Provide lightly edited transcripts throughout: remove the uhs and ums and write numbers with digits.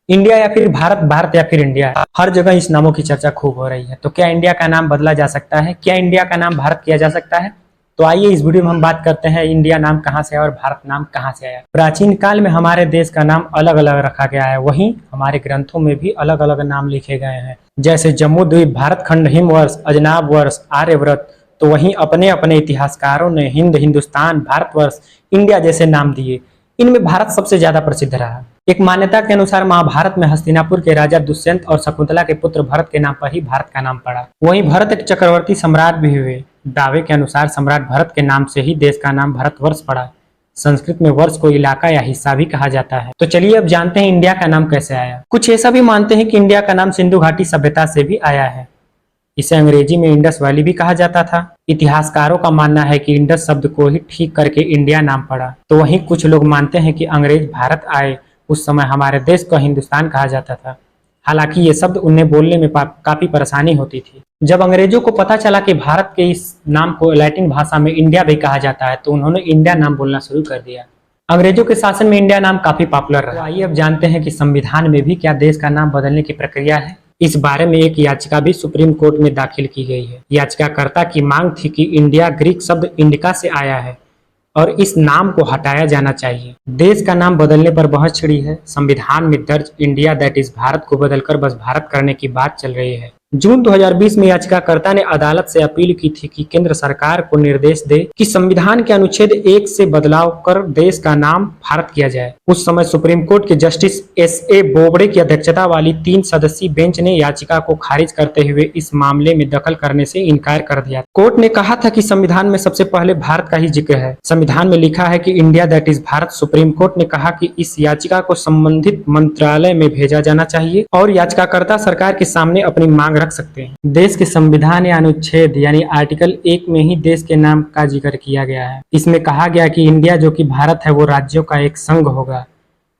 India या फिर भारत, भारत या फिर इंडिया, हर जगह इस नामों की चर्चा खूब हो रही है। तो क्या इंडिया का नाम बदला जा सकता है? क्या इंडिया का नाम भारत किया जा सकता है? तो आइए इस वीडियो में हम बात करते हैं इंडिया नाम कहाँ से आया और भारत नाम कहाँ से आया। प्राचीन काल में हमारे देश का नाम अलग अलग रखा गया है, वहीं हमारे ग्रंथों में भी अलग अलग नाम लिखे गए हैं, जैसे जम्मू द्वीप, भारत खंड, हिमवर्ष, अजनाब वर्ष, आर्यव्रत। तो वहीं अपने अपने इतिहासकारों ने हिंद, हिंदुस्तान, भारतवर्ष, इंडिया जैसे नाम दिए। इनमें भारत सबसे ज्यादा प्रसिद्ध रहा। एक मान्यता के अनुसार महाभारत में हस्तिनापुर के राजा दुष्यंत और शकुंतला के पुत्र भरत के नाम पर ही भारत का नाम पड़ा। वहीं भरत एक चक्रवर्ती सम्राट भी हुए। दावे के अनुसार सम्राट भरत के नाम से ही देश का नाम भारतवर्ष पड़ा। संस्कृत में वर्ष को इलाका या हिस्सा भी कहा जाता है। तो चलिए अब जानते हैं इंडिया का नाम कैसे आया। कुछ ऐसा भी मानते हैं कि इंडिया का नाम सिंधु घाटी सभ्यता से भी आया है। इसे अंग्रेजी में इंडस वैली भी कहा जाता था। इतिहासकारों का मानना है कि इंडस शब्द को ही ठीक करके इंडिया नाम पड़ा। तो वहीं कुछ लोग मानते हैं कि अंग्रेज भारत आए उस समय हमारे देश को हिंदुस्तान कहा जाता था। हालांकि ये शब्द उन्हें बोलने में काफी परेशानी होती थी। जब अंग्रेजों को पता चला कि भारत के इस नाम को लैटिन भाषा में इंडिया भी कहा जाता है, तो उन्होंने इंडिया नाम बोलना शुरू कर दिया। अंग्रेजों के शासन में इंडिया नाम काफी पॉपुलर रहा। तो आइए अब जानते हैं कि संविधान में भी क्या देश का नाम बदलने की प्रक्रिया है। इस बारे में एक याचिका भी सुप्रीम कोर्ट में दाखिल की गई है। याचिकाकर्ता की मांग थी कि इंडिया ग्रीक शब्द इंडिका से आया है और इस नाम को हटाया जाना चाहिए। देश का नाम बदलने पर बहस छिड़ी है। संविधान में दर्ज इंडिया दैट इज भारत को बदलकर बस भारत करने की बात चल रही है। जून 2020 में याचिकाकर्ता ने अदालत से अपील की थी कि केंद्र सरकार को निर्देश दे कि संविधान के अनुच्छेद 1 से बदलाव कर देश का नाम भारत किया जाए। उस समय सुप्रीम कोर्ट के जस्टिस S.A. बोबड़े की अध्यक्षता वाली 3 सदस्यीय बेंच ने याचिका को खारिज करते हुए इस मामले में दखल करने से इनकार कर दिया। कोर्ट ने कहा था कि संविधान में सबसे पहले भारत का ही जिक्र है। संविधान में लिखा है कि India that is Bharat. Supreme court ने कहा कि इस याचिका को संबंधित मंत्रालय में भेजा जाना चाहिए और याचिकाकर्ता सरकार के सामने अपनी मांग रख सकते हैं। देश के संविधान या अनुच्छेद यानी आर्टिकल 1 में ही देश के नाम का जिक्र किया गया है। इसमें कहा गया कि इंडिया जो कि भारत है वो राज्यों का एक संघ होगा।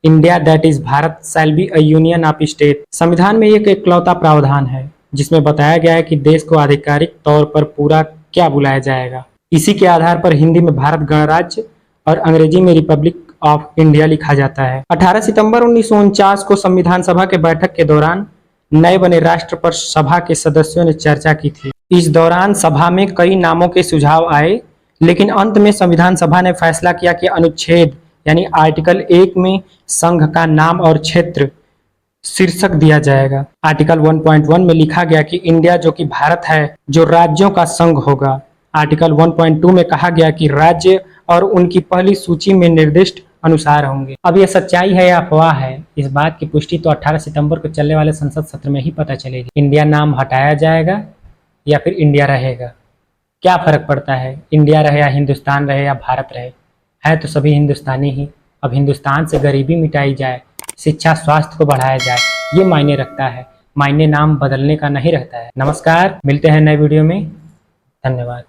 India that is Bharat shall be a union of state. संविधान में एक इकलौता प्रावधान है जिसमें बताया गया है कि देश को आधिकारिक तौर पर पूरा क्या बुलाया जाएगा। इसी के आधार पर हिंदी में भारत गणराज्य और अंग्रेजी में रिपब्लिक ऑफ इंडिया लिखा जाता है। 18 सितंबर 1949 को संविधान सभा के बैठक के दौरान नए बने राष्ट्रपति सभा के सदस्यों ने चर्चा की थी। इस दौरान सभा में कई नामों के सुझाव आए, लेकिन अंत में संविधान सभा ने फैसला किया कि अनुच्छेद यानी आर्टिकल 1 में संघ का नाम और क्षेत्र शीर्षक दिया जाएगा। आर्टिकल 1.1 में लिखा गया कि इंडिया जो कि भारत है जो राज्यों का संघ होगा। आर्टिकल 1.2 में कहा गया कि राज्य और उनकी पहली सूची में निर्दिष्ट अनुसार होंगे। अब यह सच्चाई है या अफवाह है, इस बात की पुष्टि तो 18 सितंबर को चलने वाले संसद सत्र में ही पता चलेगी। इंडिया नाम हटाया जाएगा या फिर इंडिया रहेगा? क्या फर्क पड़ता है, इंडिया रहे या हिंदुस्तान रहे या भारत रहे? है तो सभी हिंदुस्तानी ही। अब हिंदुस्तान से गरीबी मिटाई जाए, शिक्षा स्वास्थ्य को बढ़ाया जाए, ये मायने रखता है। मायने नाम बदलने का नहीं रहता है। नमस्कार, मिलते हैं नए वीडियो में। धन्यवाद।